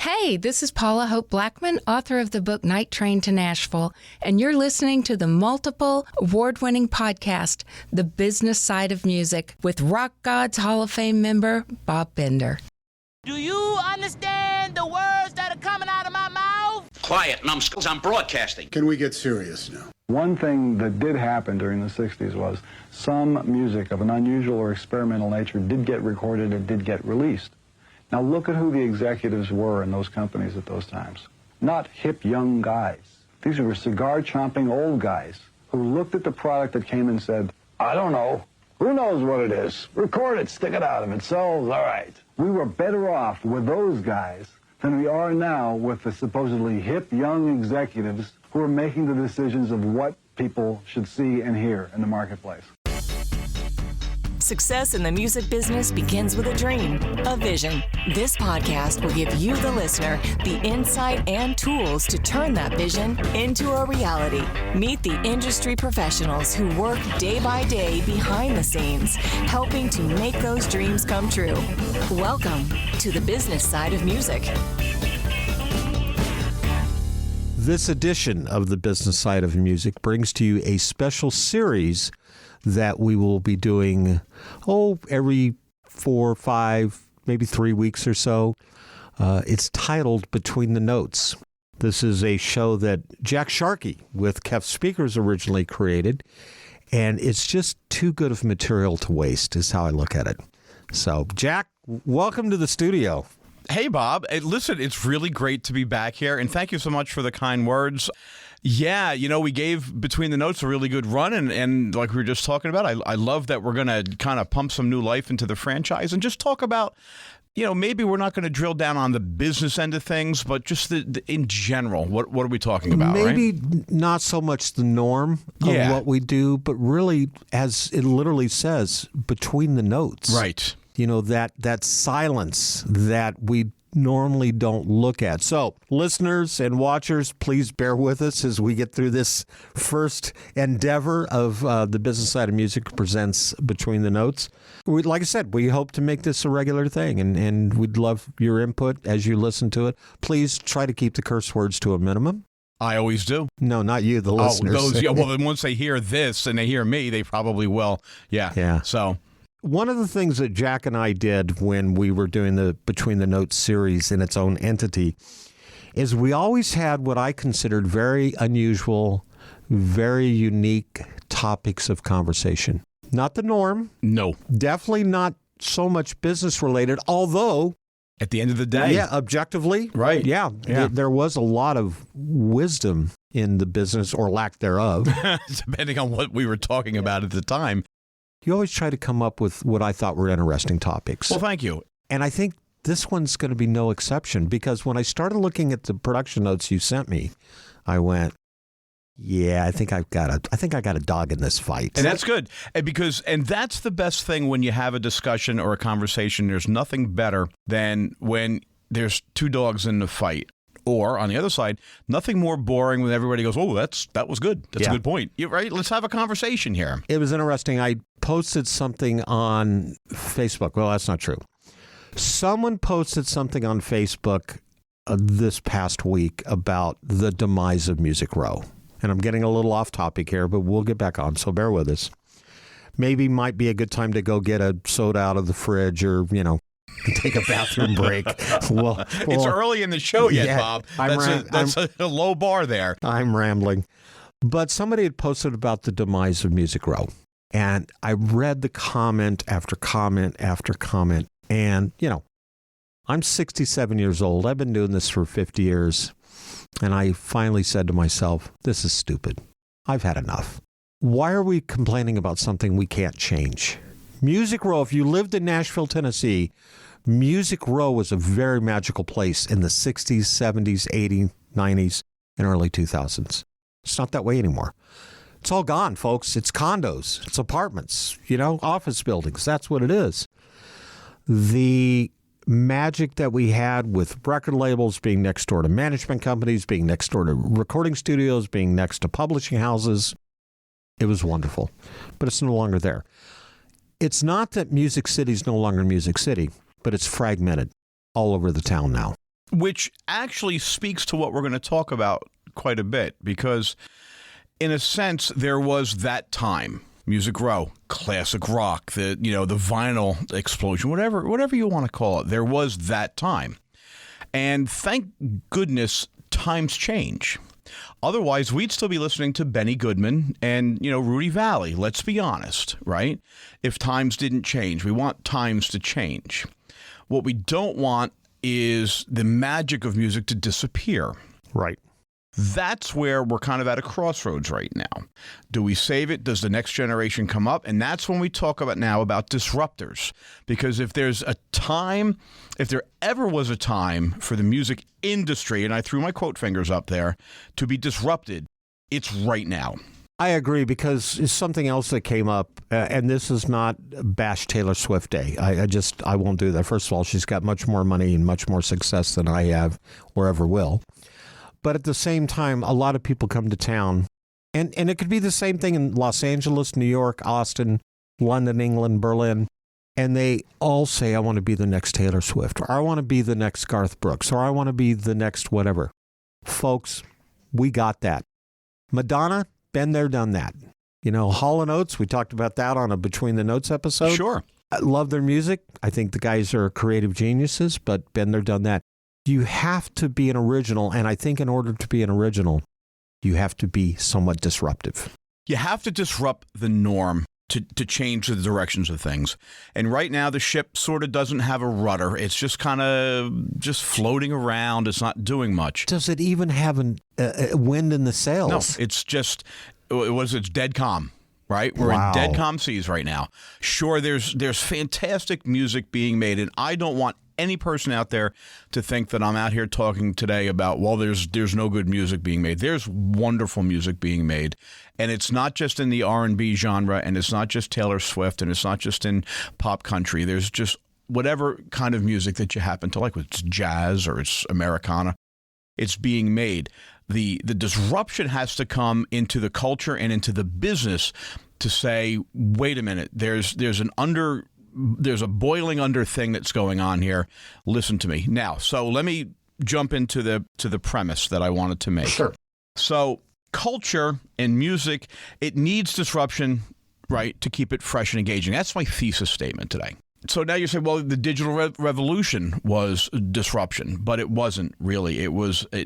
Hey, this is Paula Hope Blackman, author of the book Night Train to Nashville, and you're listening to the multiple award-winning podcast, The Business Side of Music, with Rock Gods Hall of Fame member Bob Bender. Do you understand the words that are coming out of my mouth? Quiet, numbskulls, I'm broadcasting. Can we get serious now? One thing that did happen during the 60s was some music of an unusual or experimental nature did get recorded and did get released. Now look at who the executives were in those companies at those times. Not hip young guys. These were cigar-chomping old guys who looked at the product that came and said, I don't know. Who knows what it is? Record it, stick it out. If it sells, all right. We were better off with those guys than we are now with the supposedly hip young executives who are making the decisions of what people should see and hear in the marketplace. Success in the music business begins with a dream, a vision. This podcast will give you, the listener, the insight and tools to turn that vision into a reality. Meet the industry professionals who work day by day behind the scenes, helping to make those dreams come true. Welcome to the business side of music. This edition of the business side of music brings to you a special series that we will be doing, every 4 or 5, maybe 3 weeks or so. It's titled Between the Notes. This is a show that Jack Sharkey with Kef Speakers originally created, and it's just too good of material to waste is how I look at it. So, Jack, welcome to the studio. Hey, Bob. Hey, listen, it's really great to be back here, and thank you so much for the kind words. Yeah, we gave Between the Notes a really good run, and like we were just talking about, I love that we're going to kind of pump some new life into the franchise and just talk about, maybe we're not going to drill down on the business end of things, but just in general, what are we talking about, maybe right? Not so much the norm of what we do, but really, as it literally says, between the notes. Right. That silence that we normally don't look at. So, listeners and watchers, please bear with us as we get through this first endeavor of the business side of music presents Between the Notes. Like I said, we hope to make this a regular thing, and we'd love your input as you listen to it. Please try to keep the curse words to a minimum. I always do. No, not you, the listeners. Well, then once they hear this and they hear me, they probably will. Yeah. So. One of the things that Jack and I did when we were doing the Between the Notes series in its own entity is we always had what I considered very unusual, very unique topics of conversation. Not the norm. No. Definitely not so much business related, although at the end of the day. Yeah, objectively. Right. Yeah. There was a lot of wisdom in the business or lack thereof. Depending on what we were talking about at the time. You always try to come up with what I thought were interesting topics. Well, thank you. And I think this one's going to be no exception, because when I started looking at the production notes you sent me, I went, yeah, I think I got a dog in this fight. And that's good. And that's the best thing when you have a discussion or a conversation. There's nothing better than when there's two dogs in the fight. Or, on the other side, nothing more boring when everybody goes, oh, that was good. That's a good point. You're right? Let's have a conversation here. It was interesting. I posted something on Facebook. Well, that's not true. Someone posted something on Facebook this past week about the demise of Music Row. And I'm getting a little off topic here, but we'll get back on, so bear with us. Maybe might be a good time to go get a soda out of the fridge or, take a bathroom break. Well, it's early in the show yet, Bob. That's a low bar there. I'm rambling. But somebody had posted about the demise of Music Row. And I read the comment after comment after comment. And, I'm 67 years old. I've been doing this for 50 years. And I finally said to myself, this is stupid. I've had enough. Why are we complaining about something we can't change? Music Row, if you lived in Nashville, Tennessee, Music Row was a very magical place in the 60s, 70s, 80s, 90s, and early 2000s. It's not that way anymore. It's all gone, folks. It's condos. It's apartments, office buildings. That's what it is. The magic that we had with record labels being next door to management companies, being next door to recording studios, being next to publishing houses, it was wonderful. But it's no longer there. It's not that Music City is no longer Music City, but it's fragmented all over the town now. which actually speaks to what we're going to talk about quite a bit, because in a sense, there was that time. Music Row, classic rock, the vinyl explosion, whatever you want to call it. There was that time. And thank goodness times change. Otherwise, we'd still be listening to Benny Goodman and, Rudy Valley. Let's be honest, right? If times didn't change, we want times to change. What we don't want is the magic of music to disappear. Right. That's where we're kind of at a crossroads right now. Do we save it? Does the next generation come up? And that's when we talk about disruptors. Because if there ever was a time for the music industry, and I threw my quote fingers up there, to be disrupted, it's right now. I agree, because it's something else that came up, and this is not bash Taylor Swift Day. I won't do that. First of all, she's got much more money and much more success than I have or ever will. But at the same time, a lot of people come to town, and it could be the same thing in Los Angeles, New York, Austin, London, England, Berlin, and they all say, I want to be the next Taylor Swift, or I want to be the next Garth Brooks, or I want to be the next whatever. Folks, we got that. Madonna, been there, done that. Hall & Oates, we talked about that on a Between the Notes episode. Sure. I love their music. I think the guys are creative geniuses, but been there, done that. You have to be an original, and I think in order to be an original, you have to be somewhat disruptive. You have to disrupt the norm to change the directions of things. And right now, the ship sort of doesn't have a rudder. It's just kind of just floating around. It's not doing much. Does it even have a wind in the sails? No, it's just, it's dead calm. Right? We're in dead calm seas right now. Sure, there's fantastic music being made, and I don't want any person out there to think that I'm out here talking today about, there's no good music being made. There's wonderful music being made, and it's not just in the R&B genre, and it's not just Taylor Swift, and it's not just in pop country. There's just whatever kind of music that you happen to like, whether it's jazz or it's Americana, it's being made. The disruption has to come into the culture and into the business to say, wait a minute, there's a boiling under thing that's going on here. Listen to me. Now, so let me jump into the premise that I wanted to make. Sure. So culture and music, it needs disruption, right, to keep it fresh and engaging. That's my thesis statement today. So now you say, well, the digital revolution was disruption, but it wasn't really. It was a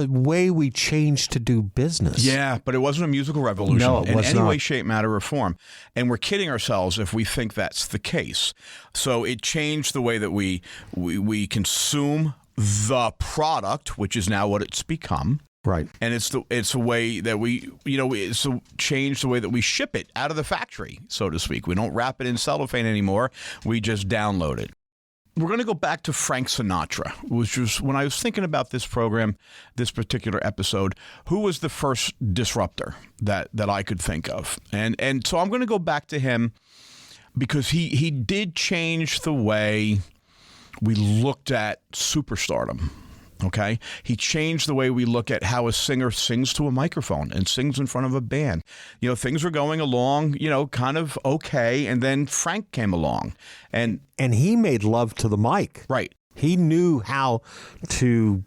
way we changed to do business. Yeah, but it wasn't a musical revolution in any way, shape, matter, or form. And we're kidding ourselves if we think that's the case. So it changed the way that we consume the product, which is now what it's become. Right. And it's a way that it's changed the way that we ship it out of the factory, so to speak. We don't wrap it in cellophane anymore. We just download it. We're going to go back to Frank Sinatra, which was when I was thinking about this program, this particular episode, who was the first disruptor that I could think of. And so I'm going to go back to him because he did change the way we looked at superstardom. Okay. He changed the way we look at how a singer sings to a microphone and sings in front of a band. Things were going along, kind of okay. And then Frank came along and he made love to the mic. Right. He knew how to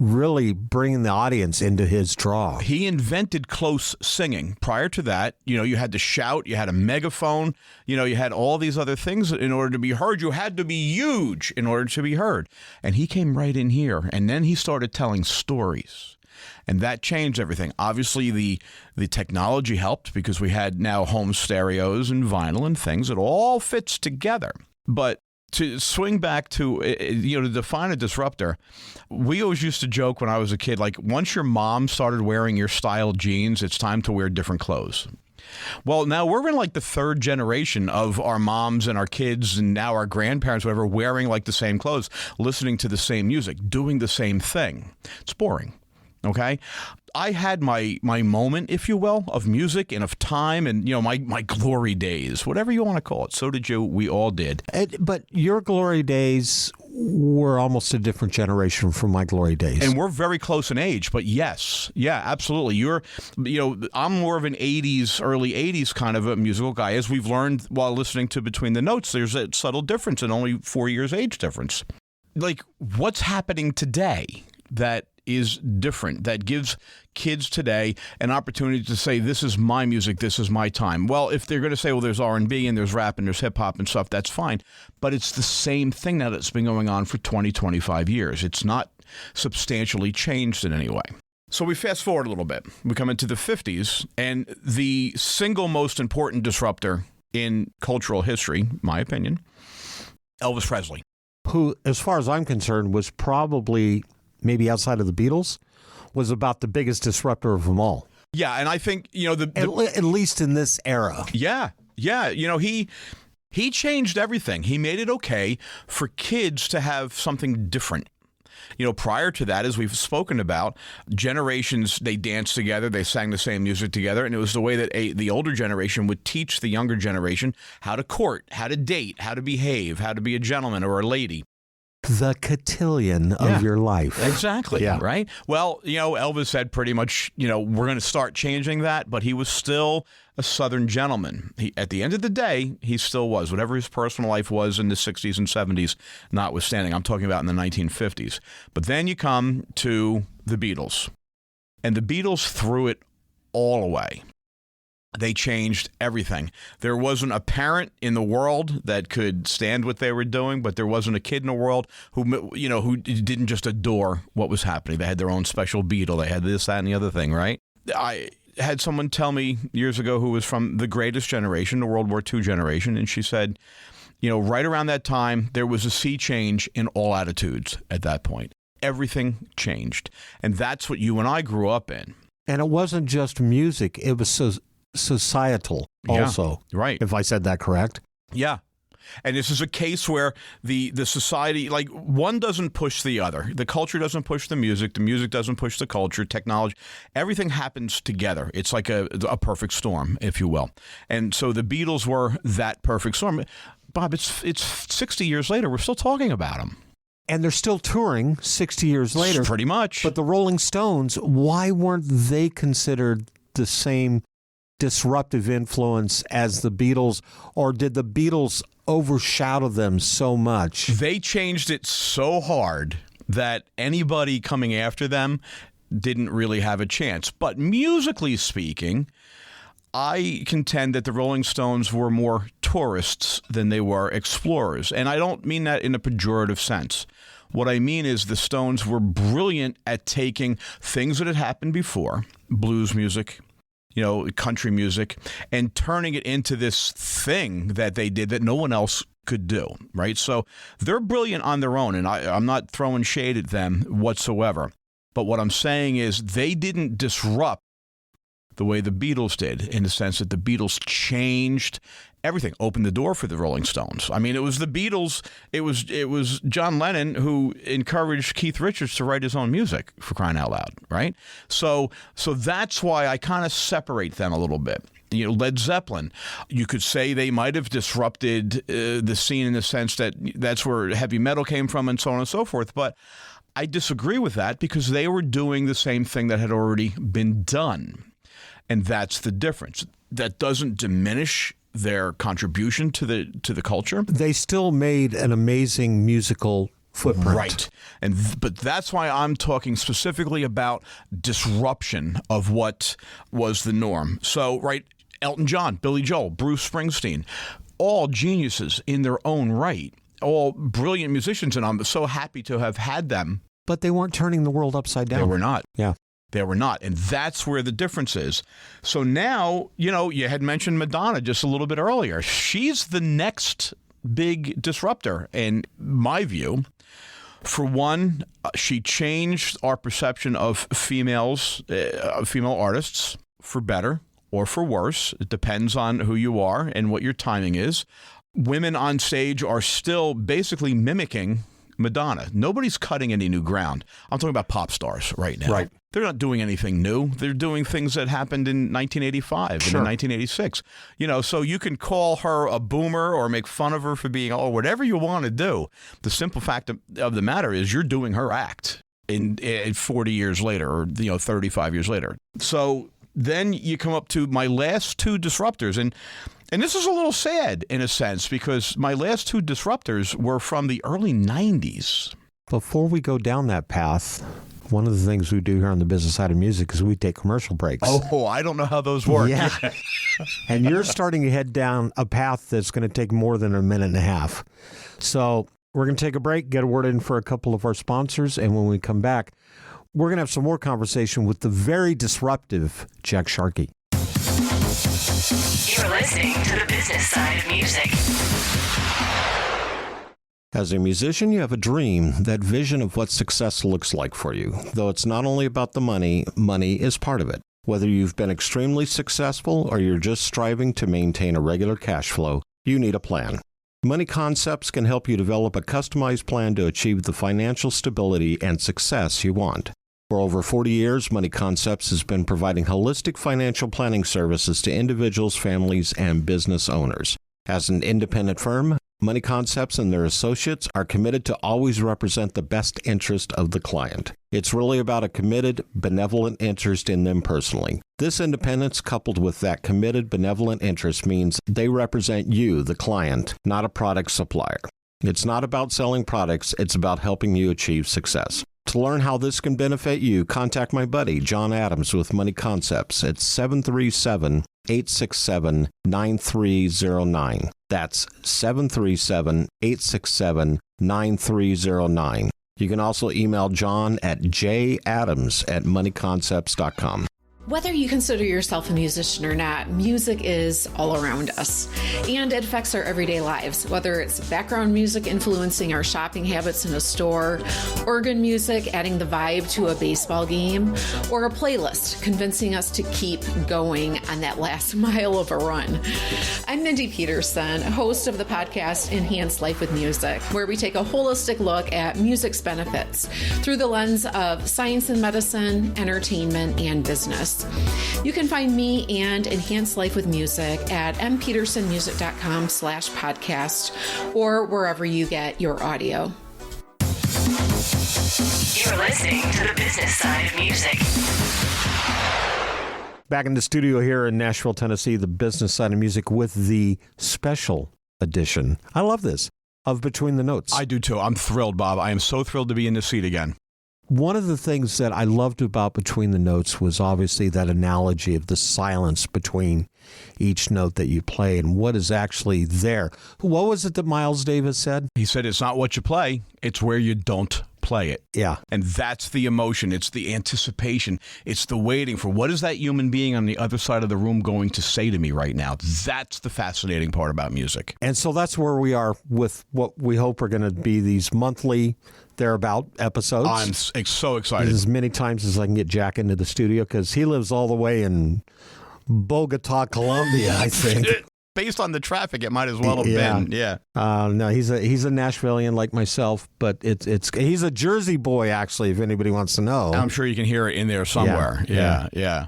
really bring the audience into his draw. He invented close singing. Prior to that, you had to shout, you had a megaphone, you had all these other things in order to be heard. You had to be huge in order to be heard. And he came right in here, and then he started telling stories. And that changed everything. Obviously, the technology helped because we had now home stereos and vinyl and things. It all fits together. But to swing back to, to define a disruptor, we always used to joke when I was a kid, like once your mom started wearing your style jeans, it's time to wear different clothes. Well, now we're in like the third generation of our moms and our kids and now our grandparents, whatever, wearing like the same clothes, listening to the same music, doing the same thing. It's boring. Okay. I had my moment, if you will, of music and of time and, my glory days, whatever you want to call it. So did you. We all did. But your glory days were almost a different generation from my glory days. And we're very close in age, but yes. Yeah, absolutely. I'm more of an 80s, early 80s kind of a musical guy. As we've learned while listening to Between the Notes, there's a subtle difference and only 4 years age difference. like, what's happening today that is different, that gives kids today an opportunity to say, this is my music, this is my time? Well, if they're going to say, well, there's R&B and there's rap and there's hip-hop and stuff, that's fine. But it's the same thing now that's been going on for 20, 25 years. It's not substantially changed in any way. So we fast forward a little bit. We come into the 50s, and the single most important disruptor in cultural history, my opinion, Elvis Presley. Who, as far as I'm concerned, was probably, maybe outside of the Beatles, was about the biggest disruptor of them all. Yeah, and I think, at least in this era. Yeah. He changed everything. He made it okay for kids to have something different. Prior to that, as we've spoken about, generations, they danced together, they sang the same music together, and it was the way that the older generation would teach the younger generation how to court, how to date, how to behave, how to be a gentleman or a lady. The cotillion of your life. Exactly. Yeah. Right? Well, Elvis said pretty much, we're going to start changing that, but he was still a Southern gentleman. At the end of the day, he still was. Whatever his personal life was in the 60s and 70s, notwithstanding. I'm talking about in the 1950s. But then you come to the Beatles. And the Beatles threw it all away. They changed everything. There wasn't a parent in the world that could stand what they were doing, but there wasn't a kid in the world who didn't just adore what was happening. They had their own special Beatle. They had this, that, and the other thing, right? I had someone tell me years ago who was from the greatest generation, the World War II generation, and she said, right around that time, there was a sea change in all attitudes at that point. Everything changed. And that's what you and I grew up in. And it wasn't just music. It was societal also. Yeah, right. If I said that correct. Yeah. And this is a case where the society, like, one doesn't push the other. The culture doesn't push the music doesn't push the culture, technology. Everything happens together. It's like a perfect storm, if you will. And so the Beatles were that perfect storm. Bob, it's 60 years later. We're still talking about them. And they're still touring 60 years later. Pretty much. But the Rolling Stones, why weren't they considered the same disruptive influence as the Beatles, or did the Beatles overshadow them so much? They changed it so hard that anybody coming after them didn't really have a chance. But musically speaking, I contend that the Rolling Stones were more tourists than they were explorers. And I don't mean that in a pejorative sense. What I mean is the Stones were brilliant at taking things that had happened before, blues music, country music, and turning it into this thing that they did that no one else could do, right? So they're brilliant on their own, and I'm not throwing shade at them whatsoever. But what I'm saying is they didn't disrupt the way the Beatles did, in the sense that the Beatles changed everything, opened the door for the Rolling Stones. I mean, it was the Beatles, it was John Lennon who encouraged Keith Richards to write his own music, for crying out loud, right? So that's why I kind of separate them a little bit. Led Zeppelin, you could say they might have disrupted the scene in the sense that that's where heavy metal came from and so on and so forth, but I disagree with that because they were doing the same thing that had already been done. And that's the difference. That doesn't diminish their contribution to the culture. They still made an amazing musical footprint. Right. But that's why I'm talking specifically about disruption of what was the norm. So, right, Elton John, Billy Joel, Bruce Springsteen, all geniuses in their own right, all brilliant musicians, and I'm so happy to have had them. But they weren't turning the world upside down. They were not. Yeah. They were not. And that's where the difference is. So now, you had mentioned Madonna just a little bit earlier. She's the next big disruptor, in my view. For one, she changed our perception of female artists, for better or for worse. It depends on who you are and what your timing is. Women on stage are still basically mimicking Madonna. Nobody's cutting any new ground. I'm talking about pop stars right now. Right. They're not doing anything new. They're doing things that happened in 1985 and in 1986. So you can call her a boomer or make fun of her for being, whatever you want to do. The simple fact of the matter is you're doing her act in 40 years later or 35 years later. So then you come up to my last two disruptors. And this is a little sad in a sense because my last two disruptors were from the early 90s. Before we go down that path, one of the things we do here on the business side of music is we take commercial breaks. Oh, I don't know how those work. Yeah. And you're starting to head down a path that's going to take more than a minute and a half. So we're going to take a break, get a word in for a couple of our sponsors, and when we come back, we're going to have some more conversation with the very disruptive Jack Sharkey. You're listening to the business side of music. As a musician, you have a dream, that vision of what success looks like for you. Though it's not only about the money, money is part of it. Whether you've been extremely successful or you're just striving to maintain a regular cash flow, you need a plan. Money Concepts can help you develop a customized plan to achieve the financial stability and success you want. For over 40 years, Money Concepts has been providing holistic financial planning services to individuals, families, and business owners. As an independent firm, Money Concepts and their associates are committed to always represent the best interest of the client. It's really about a committed, benevolent interest in them personally. This independence, coupled with that committed, benevolent interest, means they represent you, the client, not a product supplier. It's not about selling products, it's about helping you achieve success. To learn how this can benefit you, contact my buddy, John Adams, with Money Concepts at 737-867-9309. That's 737-867-9309. You can also email John at jadams@moneyconcepts.com. Whether you consider yourself a musician or not, music is all around us, and it affects our everyday lives. Whether it's background music influencing our shopping habits in a store, organ music adding the vibe to a baseball game, or a playlist convincing us to keep going on that last mile of a run. I'm Mindy Peterson, host of the podcast Enhance Life with Music, where we take a holistic look at music's benefits through the lens of science and medicine, entertainment, and business. You can find me and Enhance Life with Music at mpetersonmusic.com/podcast or wherever you get your audio. You're listening to the business side of music. Back in the studio here in Nashville, Tennessee, the business side of music with the special edition. I love this, of Between the Notes. I do too. I'm thrilled, Bob. I am so thrilled to be in this seat again. One of the things that I loved about Between the Notes was obviously that analogy of the silence between each note that you play and what is actually there. What was it that Miles Davis said? He said, it's not what you play, it's where you don't play it. Yeah. And that's the emotion. It's the anticipation. It's the waiting for what is that human being on the other side of the room going to say to me right now. That's the fascinating part about music. And so that's where we are with what we hope are going to be these monthly thereabout episodes. I'm so excited. As many times as I can get Jack into the studio, because he lives all the way in Bogota, Colombia, I think. Based on the traffic, it might as well have been. Yeah. No, he's a Nashvilleian like myself, but he's a Jersey boy, actually, if anybody wants to know. I'm sure you can hear it in there somewhere. Yeah.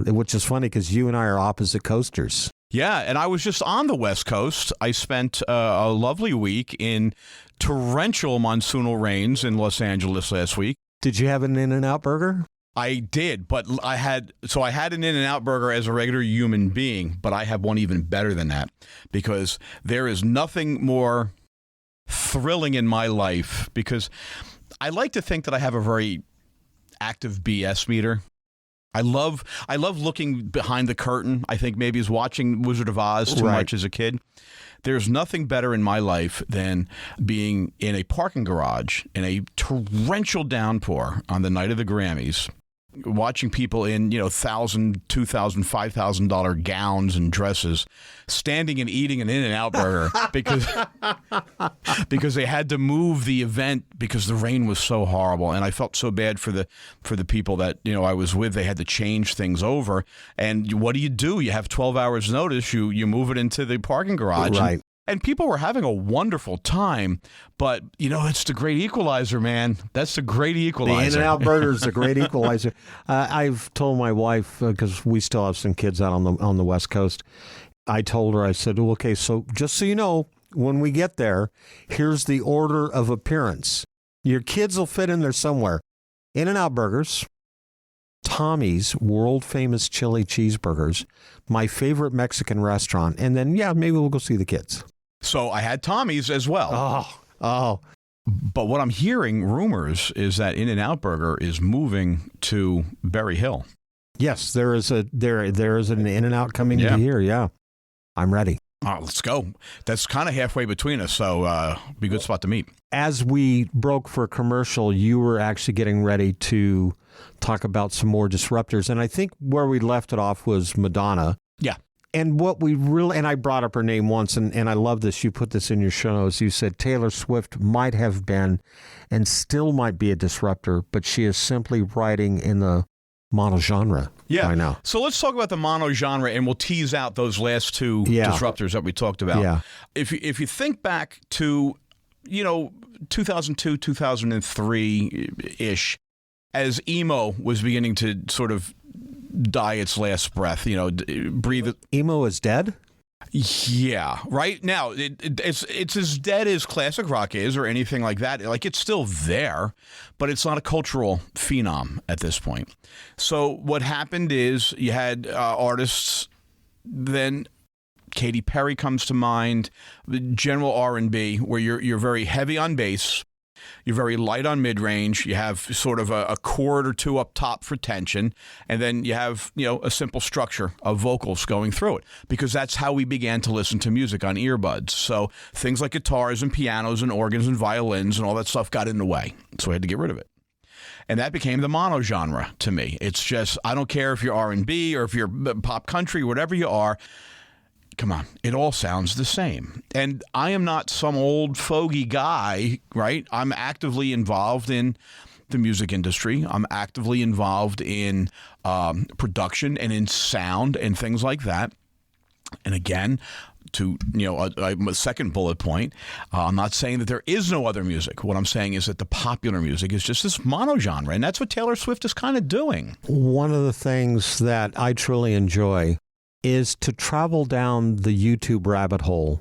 Which is funny because you and I are opposite coasters. Yeah, and I was just on the West Coast. I spent a lovely week in torrential monsoonal rains in Los Angeles last week. Did you have an In-N-Out burger? I did, but I had an In-N-Out burger as a regular human being, but I have one even better than that, because there is nothing more thrilling in my life, because I like to think that I have a very active BS meter. I love looking behind the curtain. I think maybe is watching Wizard of Oz too much as a kid. There's nothing better in my life than being in a parking garage in a torrential downpour on the night of the Grammys, watching people in, $1,000, $2,000, $5,000 gowns and dresses standing and eating an In-N-Out burger because they had to move the event because the rain was so horrible. And I felt so bad for the people that, I was with. They had to change things over. And what do? You have 12 hours notice. You move it into the parking garage. Right. And people were having a wonderful time, but, it's the great equalizer, man. That's the great equalizer. The In-N-Out burger is the great equalizer. I've told my wife, because we still have some kids out on the West Coast, I told her, I said, well, okay, so just so you know, when we get there, here's the order of appearance. Your kids will fit in there somewhere. In-N-Out burgers, Tommy's world-famous chili cheeseburgers, my favorite Mexican restaurant, and then, maybe we'll go see the kids. So I had Tommy's as well. Oh. But what I'm hearing rumors is that In-N-Out Burger is moving to Berry Hill. Yes, there is an In-N-Out coming to here. Yeah, I'm ready. Let's go. That's kind of halfway between us, so be a good spot to meet. As we broke for a commercial, you were actually getting ready to talk about some more Disruptors, and I think where we left it off was Madonna. Yeah. And what we really, and I brought up her name once, and I love this. You put this in your show notes. You said Taylor Swift might have been and still might be a disruptor, but she is simply writing in the monogenre. Yeah. I know. So let's talk about the monogenre, and we'll tease out those last two disruptors that we talked about. Yeah. If you think back to, 2002, 2003-ish, as emo was beginning to sort of die its last breath, breathe. Emo is dead? Yeah, right now it's as dead as classic rock is or anything like that. Like, it's still there, but it's not a cultural phenom at this point. So what happened is you had artists, then Katy Perry comes to mind, the general R&B, where you're very heavy on bass. You're very light on mid-range. You have sort of a chord or two up top for tension. And then you have, a simple structure of vocals going through it, because that's how we began to listen to music on earbuds. So things like guitars and pianos and organs and violins and all that stuff got in the way. So I had to get rid of it. And that became the monogenre to me. It's just, I don't care if you're R&B or if you're pop country, whatever you are. Come on, it all sounds the same. And I am not some old fogey guy, right? I'm actively involved in the music industry. I'm actively involved in production and in sound and things like that. And again, to a second bullet point, I'm not saying that there is no other music. What I'm saying is that the popular music is just this monogenre, and that's what Taylor Swift is kind of doing. One of the things that I truly enjoy is to travel down the YouTube rabbit hole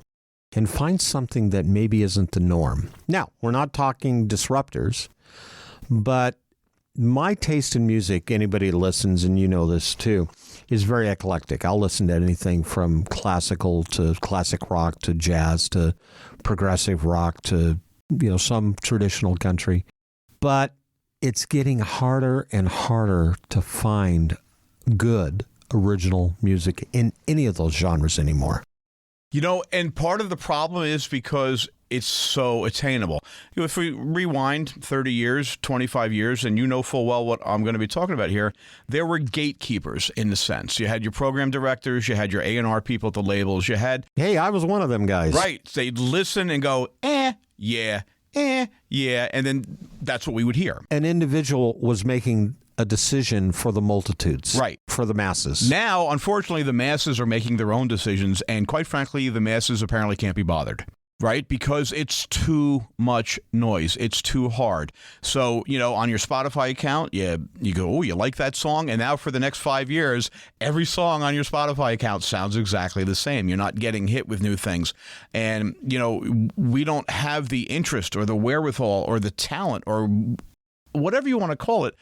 and find something that maybe isn't the norm. Now, we're not talking disruptors, but my taste in music, anybody who listens, and you know this too, is very eclectic. I'll listen to anything from classical to classic rock to jazz to progressive rock to, some traditional country. But it's getting harder and harder to find good original music in any of those genres anymore. And part of the problem is because it's so attainable. If we rewind 30 years, 25 years, and full well what I'm going to be talking about here, there were gatekeepers in the sense. You had your program directors, you had your A&R people at the labels, you had... Hey, I was one of them guys. Right. They'd listen and go, yeah, and then that's what we would hear. An individual was making a decision for the multitudes, right? For the masses. Now, unfortunately, the masses are making their own decisions, and quite frankly, the masses apparently can't be bothered, right? Because it's too much noise. It's too hard. So, on your Spotify account, you go, oh, you like that song? And now for the next 5 years, every song on your Spotify account sounds exactly the same. You're not getting hit with new things. And, we don't have the interest or the wherewithal or the talent or whatever you want to call it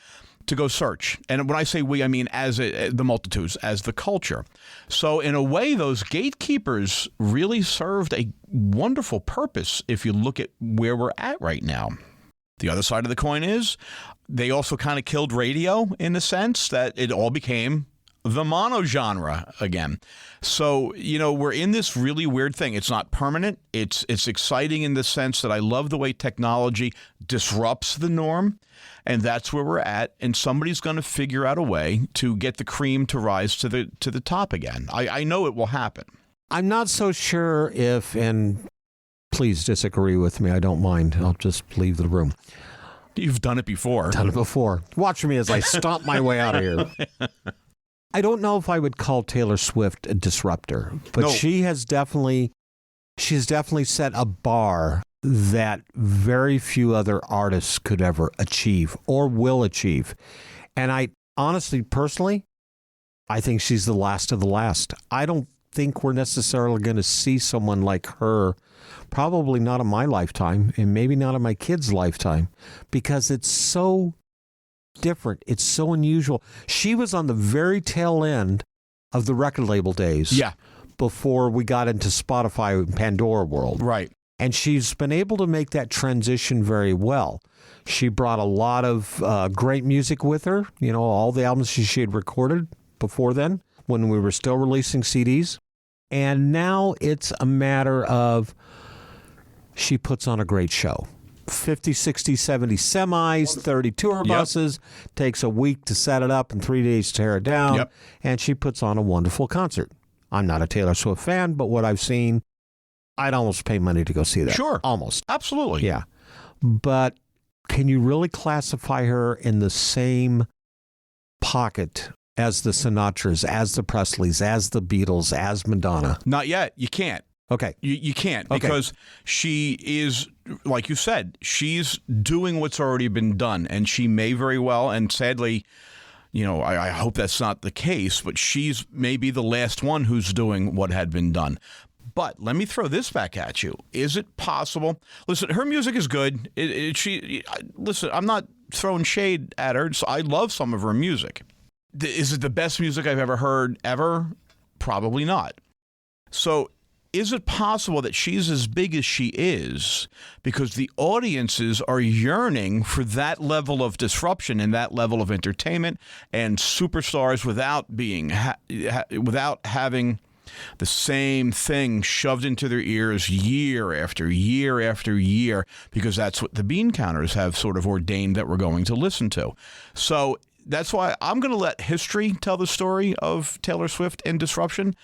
to go search. And when I say we, I mean as the multitudes, as the culture. So in a way, those gatekeepers really served a wonderful purpose if you look at where we're at right now. The other side of the coin is they also kind of killed radio in the sense that it all became the monogenre again. So, we're in this really weird thing. It's not permanent. It's exciting in the sense that I love the way technology disrupts the norm. And that's where we're at. And somebody's going to figure out a way to get the cream to rise to the top again. I know it will happen. I'm not so sure if, and please disagree with me, I don't mind. I'll just leave the room. You've done it before. Done it before. Watch me as I stomp my way out of here. I don't know if I would call Taylor Swift a disruptor, but No. she's definitely set a bar that very few other artists could ever achieve or will achieve. And I honestly, personally, I think she's the last of the last. I don't think we're necessarily going to see someone like her, probably not in my lifetime and maybe not in my kids' lifetime, because it's so different. It's so unusual. She was on the very tail end of the record label days. Yeah. Before we got into Spotify and Pandora world. Right. And she's been able to make that transition very well. She brought a lot of great music with her, all the albums she had recorded before then when we were still releasing CDs. And now it's a matter of she puts on a great show. 50, 60, 70 semis, 30 tour buses, takes a week to set it up and 3 days to tear it down, and she puts on a wonderful concert. I'm not a Taylor Swift fan, but what I've seen, I'd almost pay money to go see that. Sure. Almost. Absolutely. Yeah. But can you really classify her in the same pocket as the Sinatras, as the Presleys, as the Beatles, as Madonna? Not yet. You can't. Okay. You can't because she is, like you said, she's doing what's already been done, and she may very well, and sadly, I hope that's not the case, but she's maybe the last one who's doing what had been done. But let me throw this back at you. Is it possible? Listen, her music is good. Listen, I'm not throwing shade at her. So I love some of her music. Is it the best music I've ever heard ever? Probably not. So is it possible that she's as big as she is because the audiences are yearning for that level of disruption and that level of entertainment and superstars without being without having the same thing shoved into their ears year after year after year, because that's what the bean counters have sort of ordained that we're going to listen to. So that's why I'm going to let history tell the story of Taylor Swift and disruption,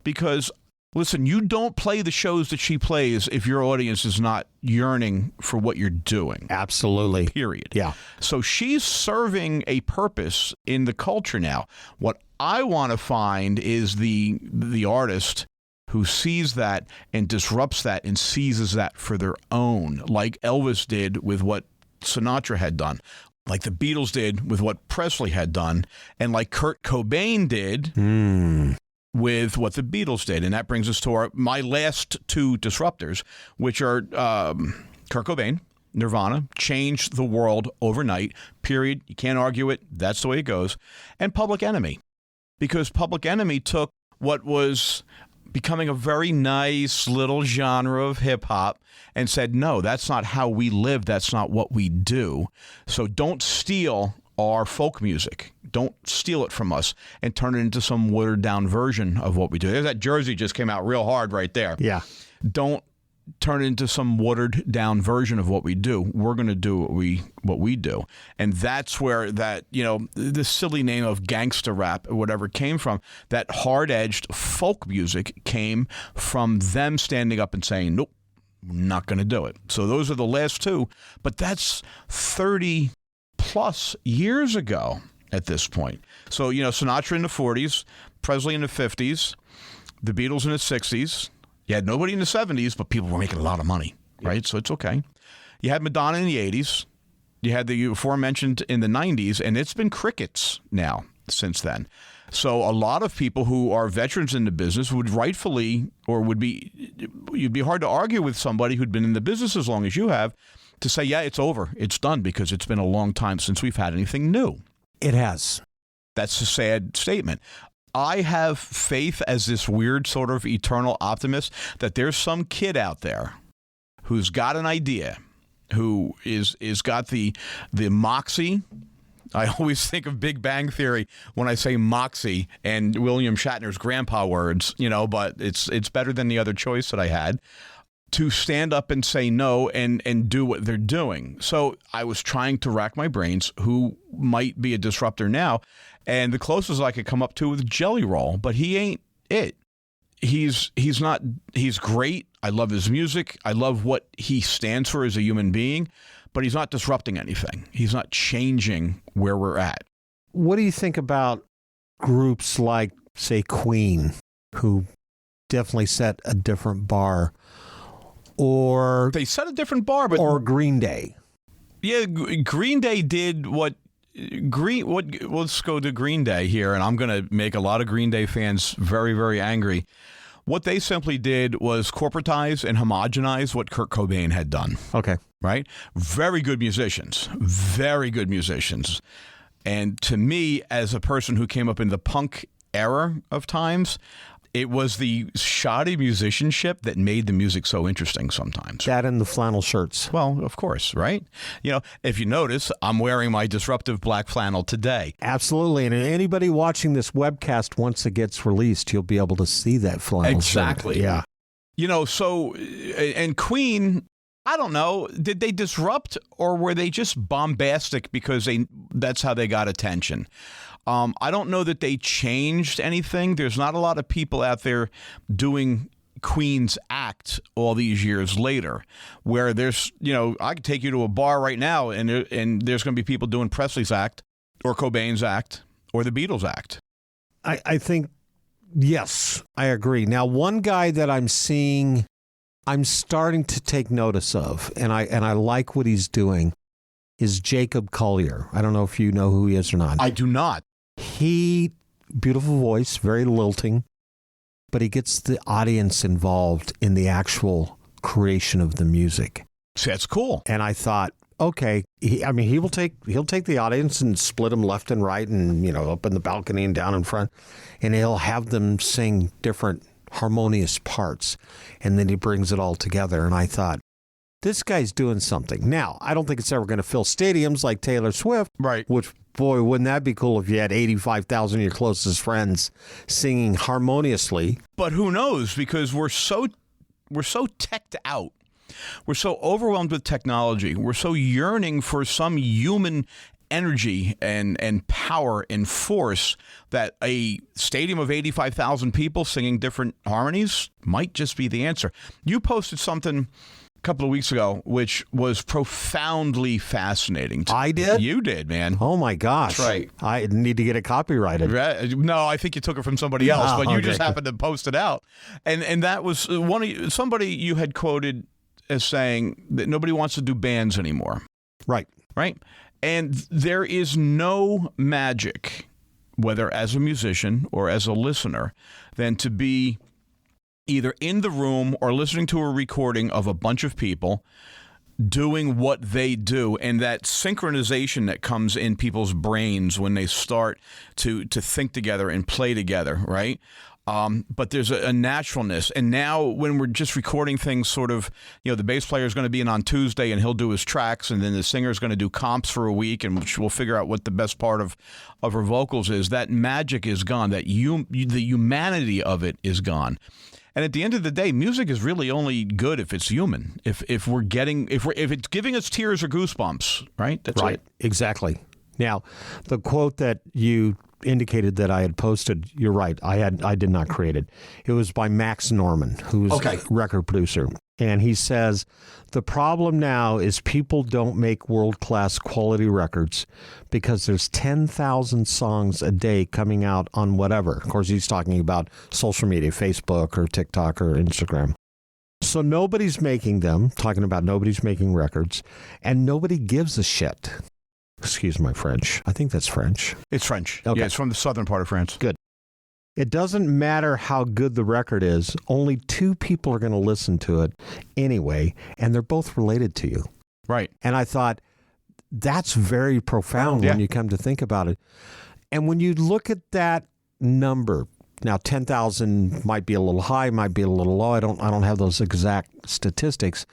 because listen, you don't play the shows that she plays if your audience is not yearning for what you're doing. Absolutely. Period. Yeah. So she's serving a purpose in the culture now. What I want to find is the artist who sees that and disrupts that and seizes that for their own, like Elvis did with what Sinatra had done, like the Beatles did with what Presley had done, and like Kurt Cobain did with what the Beatles did. And that brings us to my last two disruptors, which are Kurt Cobain, Nirvana, changed the world overnight, period. You can't argue it. That's the way it goes. And Public Enemy, because Public Enemy took what was becoming a very nice little genre of hip-hop and said, no, that's not how we live. That's not what we do. So don't steal our folk music. Don't steal it from us and turn it into some watered-down version of what we do. There's that Jersey just came out real hard right there. Yeah. Don't turn it into some watered-down version of what we do. We're going to do what we do. And that's where that, the silly name of gangster rap or whatever came from. That hard-edged folk music came from them standing up and saying, nope, we're not going to do it. So those are the last two. But that's 30 plus years ago at this point. So, Sinatra in the 40s, Presley in the 50s, the Beatles in the 60s. You had nobody in the 70s, but people were making a lot of money, right? So it's okay. You had Madonna in the 80s. You had the aforementioned in the 90s, and it's been crickets now since then. So a lot of people who are veterans in the business would rightfully, or you'd be hard to argue with somebody who'd been in the business as long as you have, to say, yeah, it's over. It's done, because it's been a long time since we've had anything new. It has. That's a sad statement. I have faith as this weird sort of eternal optimist that there's some kid out there who's got an idea, who is got the moxie. I always think of Big Bang Theory when I say moxie and William Shatner's grandpa words, but it's better than the other choice that I had, to stand up and say no and do what they're doing. So I was trying to rack my brains who might be a disruptor now, and the closest I could come up to was Jelly Roll, but he ain't it. He's great. I love his music. I love what he stands for as a human being, but he's not disrupting anything. He's not changing where we're at. What do you think about groups like, say, Queen, who definitely set a different bar? Or they set a different bar, but or Green Day. Yeah, Green Day did what let's go to Green Day here, and I'm going to make a lot of Green Day fans very, very angry. What they simply did was corporatize and homogenize what Kurt Cobain had done. Okay. Right? Very good musicians. Very good musicians. And to me, as a person who came up in the punk era of times, It was the shoddy musicianship that made the music so interesting sometimes. That and the flannel shirts. Well, of course, right? You know, if you notice, I'm wearing my disruptive black flannel today. Absolutely. And anybody watching this webcast, once it gets released, you'll be able to see that flannel Exactly. shirt. Yeah. You know, so, and Queen, I don't know, did they disrupt or were they just bombastic because that's how they got attention? I don't know that they changed anything. There's not a lot of people out there doing Queen's act all these years later, where there's, you know, I could take you to a bar right now and there's going to be people doing Presley's act or Cobain's act or the Beatles act. I think, yes, I agree. Now, one guy that I'm seeing, I'm starting to take notice of, and I like what he's doing, is Jacob Collier. I don't know if you know who he is or not. I do not. He, beautiful voice, very lilting, but he gets the audience involved in the actual creation of the music. See, that's cool. And I thought, okay, he'll take the audience and split them left and right, and you know, up in the balcony and down in front, and he'll have them sing different harmonious parts, and then he brings it all together. And I thought, this guy's doing something. Now, I don't think it's ever going to fill stadiums like Taylor Swift, right? Which, boy, wouldn't that be cool if you had 85,000 of your closest friends singing harmoniously? But who knows? Because we're so teched out. We're so overwhelmed with technology. We're so yearning for some human energy and power and force that a stadium of 85,000 people singing different harmonies might just be the answer. You posted something a couple of weeks ago, which was profoundly fascinating. I did? You did, man. Oh, my gosh. That's right. I need to get it copyrighted. No, I think you took it from somebody else, but you just happened to post it out. And that was somebody you had quoted as saying that nobody wants to do bands anymore. Right. Right? And there is no magic, whether as a musician or as a listener, than to be either in the room or listening to a recording of a bunch of people doing what they do, and that synchronization that comes in people's brains when they start to think together and play together, right? But there's a naturalness. And now when we're just recording things sort of, you know, the bass player is going to be in on Tuesday and he'll do his tracks, and then the singer is going to do comps for a week, and we'll figure out what the best part of her vocals is. That magic is gone. That the humanity of it is gone. And at the end of the day, music is really only good if it's human. If it's giving us tears or goosebumps, right? That's right. It. Exactly. Now, the quote that you indicated that I had posted, you're right. I did not create it. It was by Max Norman, who's a record producer. And he says, the problem now is people don't make world-class quality records because there's 10,000 songs a day coming out on whatever. Of course, he's talking about social media, Facebook or TikTok or Instagram. So nobody's making them, talking about nobody's making records, and nobody gives a shit. Excuse my French. I think that's French. It's French. Okay. Yeah, it's from the southern part of France. Good. It doesn't matter how good the record is. Only two people are going to listen to it anyway, and they're both related to you. Right. And I thought, that's very profound when you come to think about it. And when you look at that number, now 10,000 might be a little high, might be a little low. I don't have those exact statistics.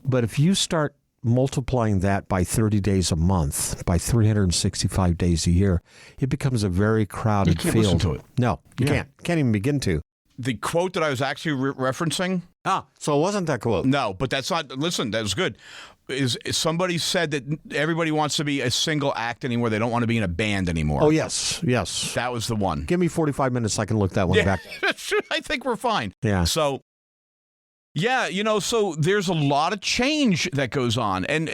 But if you start multiplying that by 30 days a month, by 365 days a year, it becomes a very crowded field. You can't listen to it. No, you can't. Can't even begin to. The quote that I was actually referencing. So it wasn't that quote. No, but that's not, listen, that was good. Is somebody said that everybody wants to be a single act anymore. They don't want to be in a band anymore. Oh, yes. That was the one. Give me 45 minutes. I can look that one back. I think we're fine. Yeah. So, yeah, so there's a lot of change that goes on. And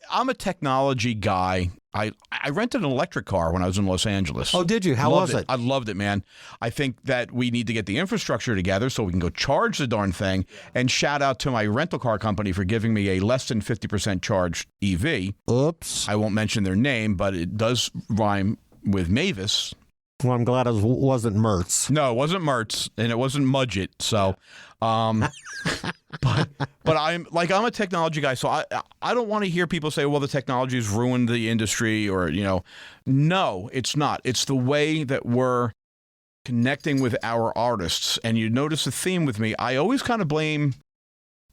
I'm a technology guy. I rented an electric car when I was in Los Angeles. Oh, did you? How was it? I loved it, man. I think that we need to get the infrastructure together so we can go charge the darn thing. And shout out to my rental car company for giving me a less than 50% charged EV. Oops. I won't mention their name, but it does rhyme with Mavis. Well, I'm glad it wasn't Mertz. No, it wasn't Mertz, and it wasn't Mudget. So, but I'm a technology guy, so I don't want to hear people say, well, the technology's ruined the industry, or no, it's not. It's the way that we're connecting with our artists, and you notice a theme with me, I always kind of blame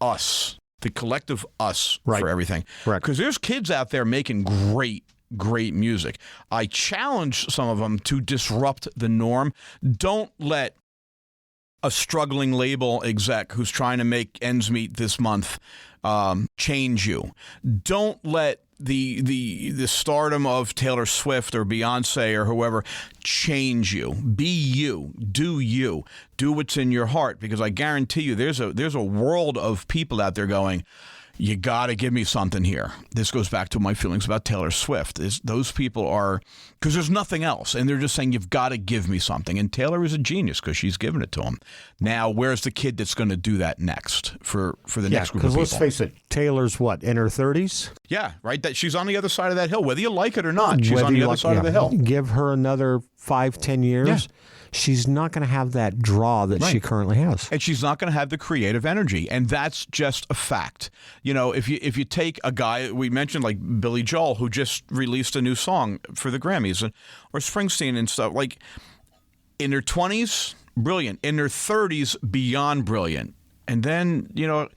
us, the collective us, for everything. Right. Because there's kids out there making great music. I challenge some of them to disrupt the norm. Don't let a struggling label exec who's trying to make ends meet this month change you. Don't let the stardom of Taylor Swift or Beyonce or whoever change you. Be you. Do what's in your heart, because I guarantee you there's a world of people out there going, you got to give me something here. This goes back to my feelings about Taylor Swift. Those people are, because there's nothing else, and they're just saying, you've got to give me something. And Taylor is a genius because she's given it to him. Now, where's the kid that's going to do that next for the next group of people? Because let's face it, Taylor's what, in her 30s? Yeah, right. That she's on the other side of that hill, whether you like it or not. She's on the other side of the hill. Give her another 5-10 years. Yeah. She's not going to have that draw that she currently has. And she's not going to have the creative energy. And that's just a fact. You know, if you take a guy, we mentioned like Billy Joel, who just released a new song for the Grammys, or Springsteen and stuff, like in their 20s, brilliant. In their 30s, beyond brilliant. And then, you know,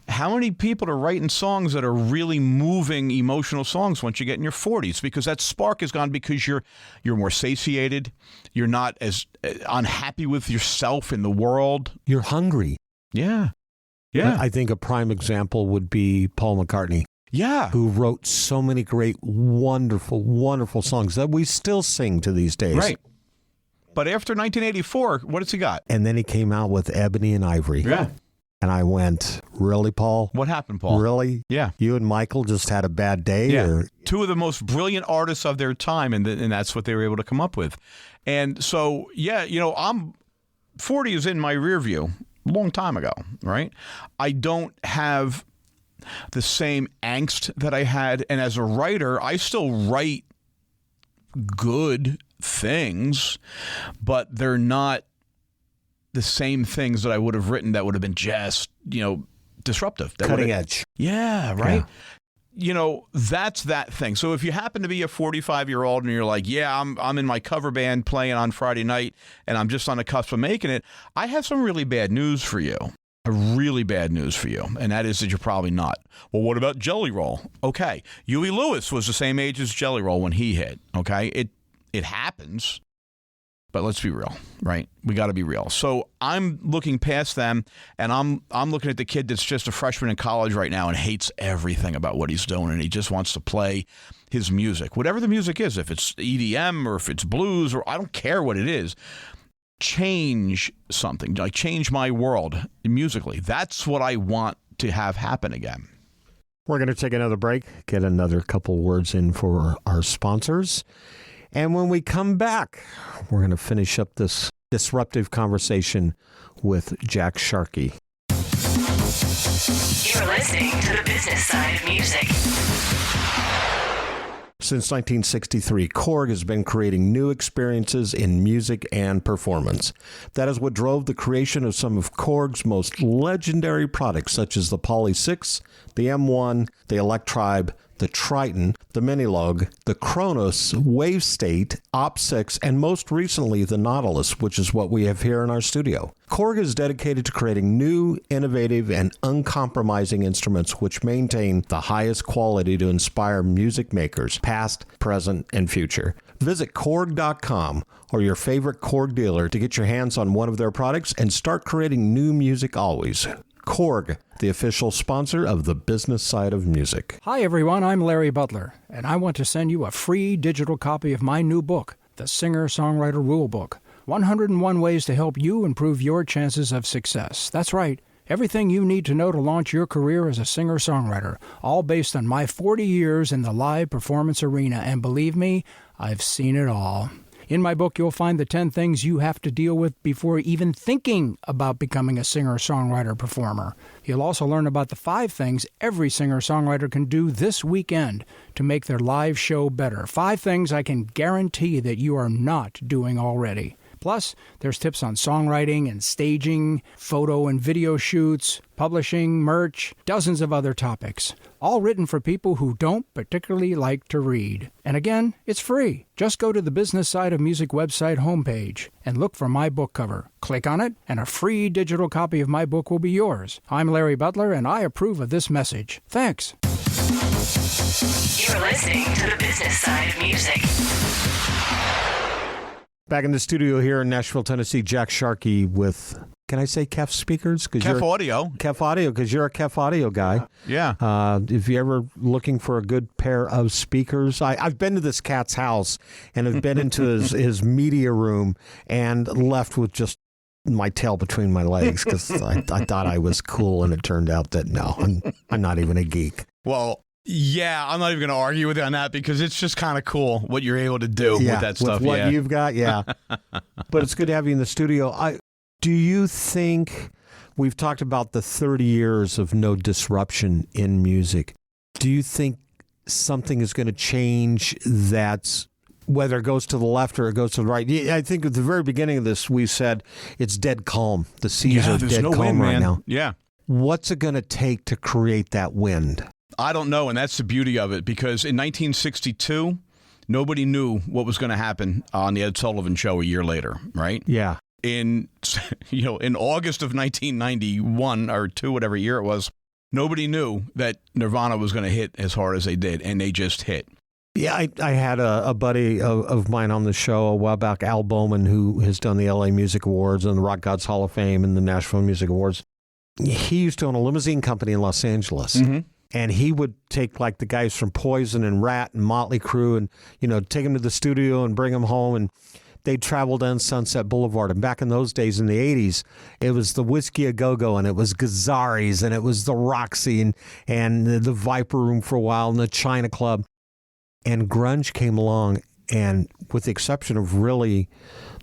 how many people are writing songs that are really moving, emotional songs once you get in your 40s? Because that spark is gone, because you're more satiated. You're not as unhappy with yourself in the world. You're hungry. Yeah. Yeah. I think a prime example would be Paul McCartney. Yeah. Who wrote so many great, wonderful, wonderful songs that we still sing to these days. Right. But after 1984, what has he got? And then he came out with Ebony and Ivory. Yeah. And I went, really, Paul? What happened, Paul? Really? Yeah. You and Michael just had a bad day? Yeah. Or? Two of the most brilliant artists of their time, and that's what they were able to come up with. And so, yeah, you know, 40 is in my rear view a long time ago, right? I don't have the same angst that I had. And as a writer, I still write good things, but they're not the same things that I would have written that would have been just, you know, disruptive. Cutting edge. Yeah, right. Yeah. You know, that's that thing. So if you happen to be a 45-year-old and you're like, yeah, I'm in my cover band playing on Friday night and I'm just on the cusp of making it, I have some really bad news for you. Really bad news for you, and that is that you're probably not. Well, what about Jelly Roll? Okay, Huey Lewis was the same age as Jelly Roll when he hit. Okay, it happens. But let's be real, right? We got to be real. So I'm looking past them, and I'm looking at the kid that's just a freshman in college right now and hates everything about what he's doing, and he just wants to play his music, whatever the music is, if it's EDM or if it's blues, or I don't care what it is. Change something, like change my world musically. That's what I want to have happen again. We're going to take another break, get another couple words in for our sponsors. And when we come back, we're going to finish up this disruptive conversation with Jack Sharkey. You're listening to the business side of music. Since 1963, Korg has been creating new experiences in music and performance. That is what drove the creation of some of Korg's most legendary products, such as the Poly 6, the M1, the Electribe, the Triton, the Minilog, the Kronos, Wave State, Op6, and most recently the Nautilus, which is what we have here in our studio. Korg is dedicated to creating new, innovative, and uncompromising instruments which maintain the highest quality to inspire music makers, past, present, and future. Visit Korg.com or your favorite Korg dealer to get your hands on one of their products and start creating new music always. Korg, the official sponsor of the business side of music. Hi, everyone. I'm Larry Butler, and I want to send you a free digital copy of my new book, The Singer-Songwriter Rulebook, 101 Ways to Help You Improve Your Chances of Success. That's right. Everything you need to know to launch your career as a singer-songwriter, all based on my 40 years in the live performance arena, and believe me, I've seen it all. In my book, you'll find the 10 things you have to deal with before even thinking about becoming a singer-songwriter performer. You'll also learn about the 5 things every singer-songwriter can do this weekend to make their live show better. 5 things I can guarantee that you are not doing already. Plus, there's tips on songwriting and staging, photo and video shoots, publishing, merch, dozens of other topics. All written for people who don't particularly like to read. And again, it's free. Just go to the Business Side of Music website homepage and look for my book cover. Click on it, and a free digital copy of my book will be yours. I'm Larry Butler, and I approve of this message. Thanks. You're listening to the Business Side of Music. Back in the studio here in Nashville, Tennessee, Jack Sharkey with, can I say Kef speakers? Kef Audio. Kef Audio, because you're a Kef Audio guy. Yeah. If you're ever looking for a good pair of speakers, I've been to this cat's house and have been into his media room and left with just my tail between my legs because I thought I was cool, and it turned out that no, I'm not even a geek. Well, yeah, I'm not even going to argue with you on that because it's just kind of cool what you're able to do with that stuff. With what you've got, yeah. But it's good to have you in the studio. Do you think, we've talked about the 30 years of no disruption in music. Do you think something is going to change that's, whether it goes to the left or it goes to the right? I think at the very beginning of this, we said it's dead calm. The seas are dead calm right now. Yeah. What's it going to take to create that wind? I don't know, and that's the beauty of it, because in 1962, nobody knew what was going to happen on the Ed Sullivan Show a year later, right? Yeah. In August of 1991 or 2, whatever year it was, nobody knew that Nirvana was going to hit as hard as they did, and they just hit. Yeah, I had a buddy of mine on the show a while back, Al Bowman, who has done the LA Music Awards and the Rock Gods Hall of Fame and the Nashville Music Awards. He used to own a limousine company in Los Angeles. Mm-hmm. And he would take like the guys from Poison and Rat and Motley Crue and, take them to the studio and bring them home. And they'd travel down Sunset Boulevard. And back in those days in the 80s, it was the Whiskey A Go-Go and it was Gazzari's and it was the Roxy and the Viper Room for a while and the China Club. And grunge came along, and with the exception of really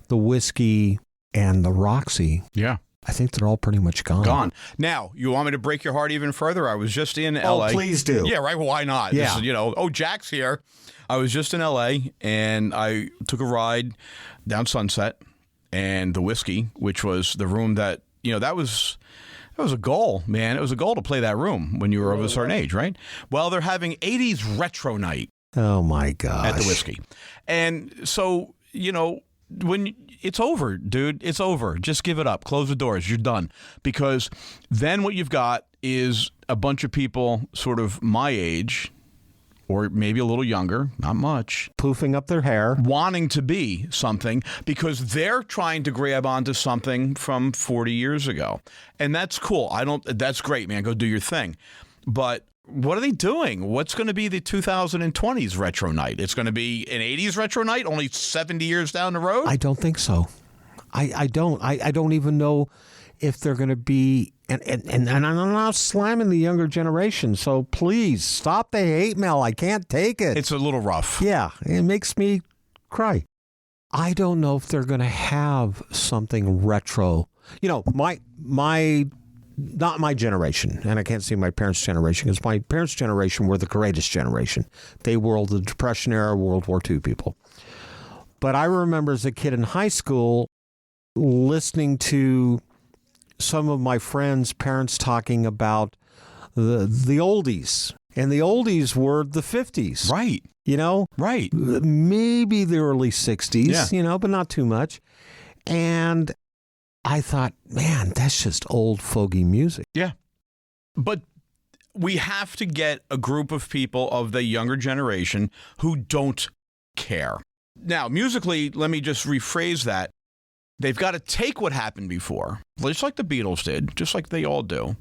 the Whiskey and the Roxy. Yeah. I think they're all pretty much gone. Now, you want me to break your heart even further? I was just in L.A. Oh, please do. Yeah, right. Well, why not? Yeah. This is, Jack's here. I was just in L.A., and I took a ride down Sunset, and the Whiskey, which was the room that, that was a goal, man. It was a goal to play that room when you were of a certain age, right? Well, they're having 80s retro night. Oh, my gosh. At the Whiskey. And so, when it's over, dude, it's over. Just give it up. Close the doors. You're done. Because then what you've got is a bunch of people sort of my age, or maybe a little younger, not much, poofing up their hair, wanting to be something because they're trying to grab onto something from 40 years ago. And that's cool. That's great, man. Go do your thing. But what are they doing? What's going to be the 2020s retro night? It's going to be an 80s retro night only 70 years down the road? I don't think so. I don't. I don't even know if they're going to be, and I'm not slamming the younger generation, so please stop the hate mail. I can't take it. It's a little rough. Yeah, it makes me cry. I don't know if they're going to have something retro. Not my generation, and I can't say my parents' generation, because my parents' generation were the greatest generation. They were the Depression era, World War II people. But I remember as a kid in high school listening to some of my friends' parents talking about the oldies. And the oldies were the 50s. Right. Right. Maybe the early 60s, yeah. But not too much. And I thought, man, that's just old fogey music. Yeah. But we have to get a group of people of the younger generation who don't care. Now, musically, let me just rephrase that. They've got to take what happened before, just like the Beatles did, just like they all do,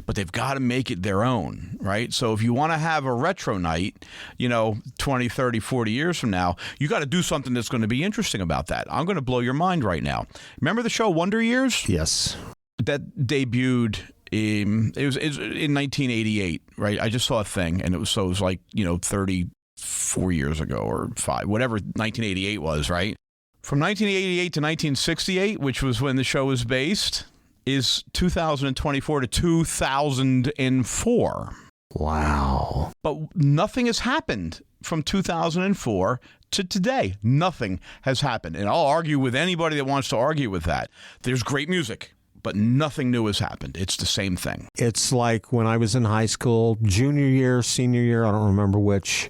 but they've got to make it their own, right? So if you want to have a retro night, 20, 30, 40 years from now, you got to do something that's going to be interesting about that. I'm going to blow your mind right now. Remember the show Wonder Years? Yes. That debuted it was in 1988, right? I just saw a thing, and it was like 34 years ago or 5, whatever 1988 was, right? From 1988 to 1968, which was when the show was based, is 2024 to 2004. Wow. But nothing has happened from 2004 to today. Nothing has happened. And I'll argue with anybody that wants to argue with that. There's great music, but nothing new has happened. It's the same thing. It's like when I was in high school, junior year, senior year, I don't remember which,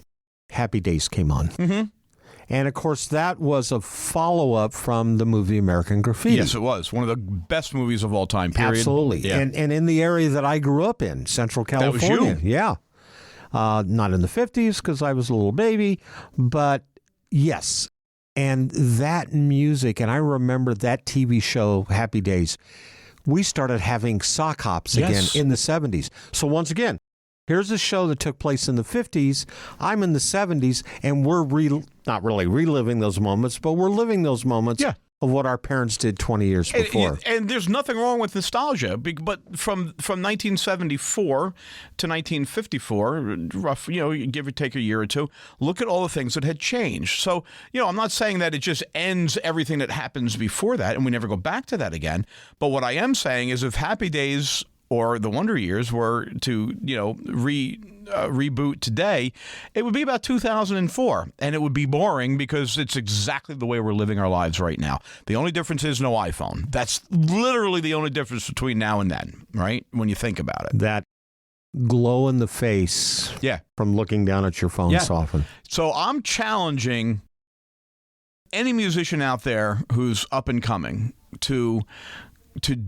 Happy Days came on. Mm-hmm. And, of course, that was a follow-up from the movie American Graffiti. Yes, it was. One of the best movies of all time, period. Absolutely. Yeah. And in the area that I grew up in, Central California. That was you? Yeah. Not in the 50s because I was a little baby, but yes. And that music, and I remember that TV show, Happy Days, we started having sock hops again in the 70s. So once again, here's a show that took place in the 50s. I'm in the 70s, and we're not really reliving those moments, but we're living those moments of what our parents did 20 years before. And there's nothing wrong with nostalgia, but from 1974 to 1954, rough, give or take a year or two, look at all the things that had changed. So, I'm not saying that it just ends everything that happens before that and we never go back to that again. But what I am saying is if Happy Days or the Wonder Years were to, reboot today, it would be about 2004, and it would be boring because it's exactly the way we're living our lives right now. The only difference is no iPhone. That's literally the only difference between now and then, right? When you think about it. That glow in the face from looking down at your phone so often. So I'm challenging any musician out there who's up and coming to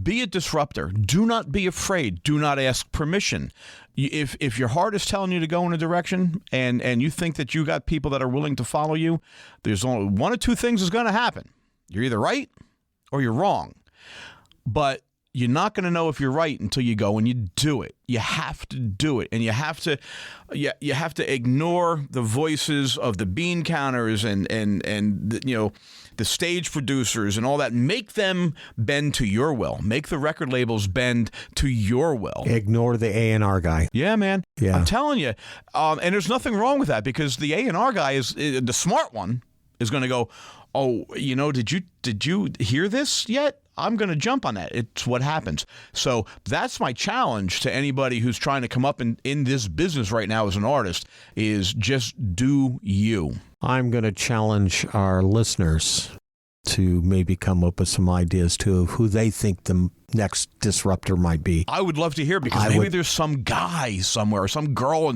be a disruptor. Do not be afraid. Do not ask permission. If your heart is telling you to go in a direction and you think that you got people that are willing to follow you, there's only one or two things is going to happen. You're either right or you're wrong. But you're not going to know if you're right until you go and you do it. You have to do it, and you have to ignore the voices of the bean counters and the stage producers and all that. Make them bend to your will. Make the record labels bend to your will. Ignore the A&R guy. Yeah, man. Yeah. I'm telling you. And there's nothing wrong with that because the A&R guy is the smart one is going to go, oh, did you hear this yet? I'm going to jump on that. It's what happens. So that's my challenge to anybody who's trying to come up in this business right now as an artist is just do you. I'm going to challenge our listeners to maybe come up with some ideas, too, of who they think the next disruptor might be. I would love to hear because maybe there's some guy somewhere, some girl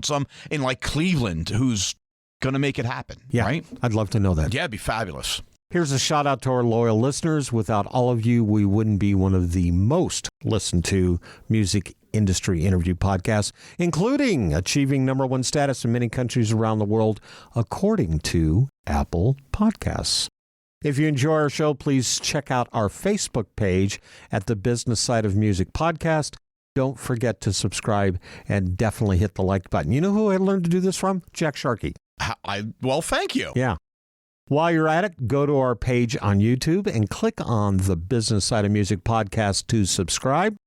in like Cleveland who's going to make it happen. Yeah, right? I'd love to know that. Yeah, it'd be fabulous. Here's a shout out to our loyal listeners. Without all of you, we wouldn't be one of the most listened to music industry interview podcasts, including achieving #1 status in many countries around the world, according to Apple Podcasts. If you enjoy our show, please check out our Facebook page at the Business Side of Music Podcast. Don't forget to subscribe and definitely hit the like button. You know who I learned to do this from? Jack Sharkey. Well, thank you. Yeah. While you're at it, go to our page on YouTube and click on the Business Side of Music Podcast to subscribe.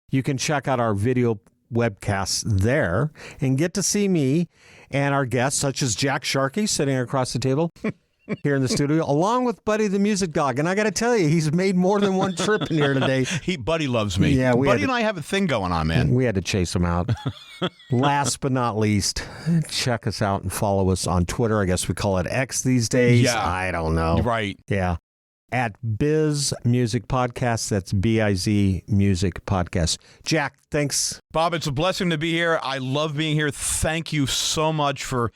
You can check out our video webcasts there and get to see me and our guests, such as Jack Sharkey, sitting across the table here in the studio, along with Buddy the Music Dog. And I got to tell you, he's made more than one trip in here today. Buddy loves me. Yeah, Buddy and I have a thing going on, man. We had to chase him out. Last but not least, check us out and follow us on Twitter. I guess we call it X these days. Yeah. I don't know. Right. Yeah. At Biz Music Podcast. That's BIZ Music Podcast. Jack, thanks. Bob, it's a blessing to be here. I love being here. Thank you so much for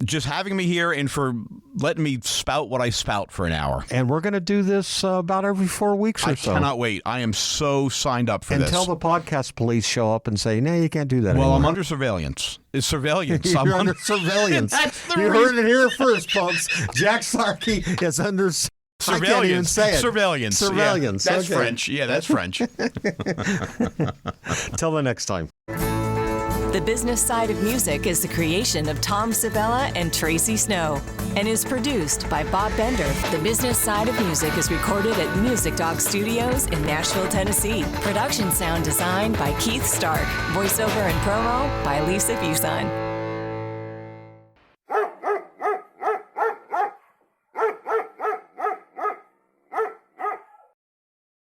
just having me here and for letting me spout what I spout for an hour. And we're going to do this about every 4 weeks or so. I cannot wait. I am so signed up for this. Until the podcast police show up and say, no, you can't do that anymore. I'm under surveillance. It's surveillance. You're under surveillance. That's the You heard it here first, folks. Jack Sharkey is under surveillance. I can't even say it. Surveillance. Surveillance. Yeah, that's French. Yeah, that's French. Till the next time. The Business Side of Music is the creation of Tom Sabella and Tracy Snow and is produced by Bob Bender. The Business Side of Music is recorded at Music Dog Studios in Nashville, Tennessee. Production sound design by Keith Stark. Voiceover and promo by Lisa Busan.